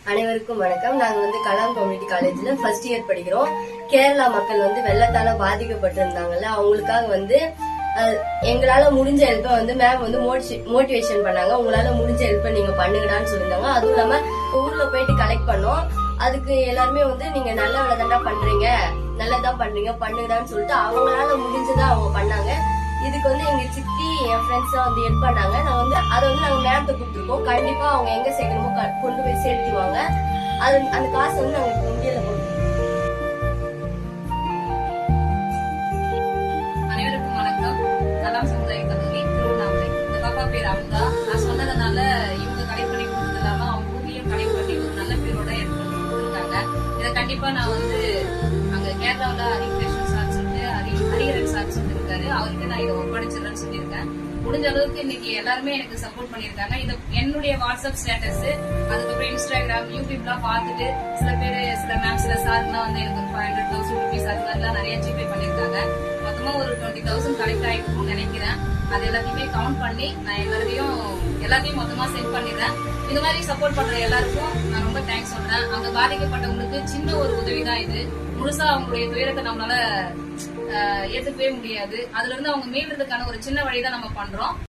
அனைவருக்கும் வணக்கம். நாங்க கலாம் கம்யூனிட்டி காலேஜ்ல ஃபர்ஸ்ட் இயர் படிக்கிறோம். கேரளா மக்கள் வெள்ளத்தால பாதிக்கப்பட்டிருந்தாங்கல்ல, அவங்களுக்காக எங்களால முடிஞ்ச ஹெல்ப்ப மேம் மோட்டிவேஷன் பண்ணாங்க. உங்களால முடிஞ்ச ஹெல்ப்ப நீங்க பண்ணுங்கடான்னு சொல்லியிருந்தாங்க. அதுவும் இல்லாம ஊர்ல போயிட்டு கலெக்ட் பண்ணோம். அதுக்கு எல்லாருமே நீங்க நல்ல வேலை தாண்டா பண்றீங்க, நல்லதான் பண்றீங்க, பண்ணுங்கடான்னு சொல்லிட்டு அவங்களால முடிஞ்சதா அவங்க பண்ணாங்க. இதுக்கு எங்க சித்தி என் ஃப்ரெண்ட்ஸ் ஹெல்ப் பண்ணாங்க. அதை நாங்க மேம்கிட்ட கொடுத்துருக்கோம். கண்டிப்பா அவங்க எங்க சேர்க்கணுமோ கொண்டு போய் சேர்த்துவாங்க. அந்த காசு நாங்க உண்டியல போடுவோம். அனைவருக்கும் வணக்கம். கலாம் சமுதாய கல்லூரி திருவண்ணாமலை. இந்த பாப்பா பேர் அமுதா. நான் சொன்னதுனால இவங்க கலெக்ட் பண்ணி கொடுத்தது இல்லாம அவங்க ஊரையும் கலெக்ட் பண்ணி ஒரு நல்ல பேரோட கொடுத்துருக்காங்க. இதை கண்டிப்பா நான் அங்க கேரளாவில ஹரிகிருஷ்ணன் சார் சொல்லிட்டு ஹரிஹரன் சார் சொல்லியிருக்காரு. அவருக்கு நான் இதை ஒப்படைச்சிடறேன்னு சொல்லியிருக்கேன். முடிஞ்ச அளவுக்கு இன்னைக்கு எல்லாருமே எனக்கு சப்போர்ட் பண்ணிருக்காங்க. இது என்னுடைய வாட்ஸ்அப் ஸ்டேட்டஸ், அதுக்கப்புறம் இன்ஸ்டாகிராம், யூடியூப்லாம் பார்த்துட்டு சில பேர் சில மேம் சில சார்லாம் எனக்கு 500,000 ருபீஸ் அது மாதிரிலாம் நிறைய ஜிபே பண்ணிருக்காங்க. மொத்தமா ஒரு 20,000 கலெக்ட் ஆயிருக்கும்னு நினைக்கிறேன். அது எல்லாத்தையுமே கவுண்ட் பண்ணி நான் எல்லாத்தையும் மொத்தமா சென்ட் பண்ணிடுறேன். இந்த மாதிரி சப்போர்ட் பண்ற எல்லாருக்கும் நான் ரொம்ப தேங்க்ஸ் சொல்றேன். அங்க பாதிக்கப்பட்டவங்களுக்கு சின்ன ஒரு உதவிதான் இது. முழுசா அவங்களுடைய துயரத்தை நம்மளால ஏத்துக்கவே முடியாது. அதுல இருந்து அவங்க மீள்றதுக்கான ஒரு சின்ன வழிதான் நம்ம பண்றோம்.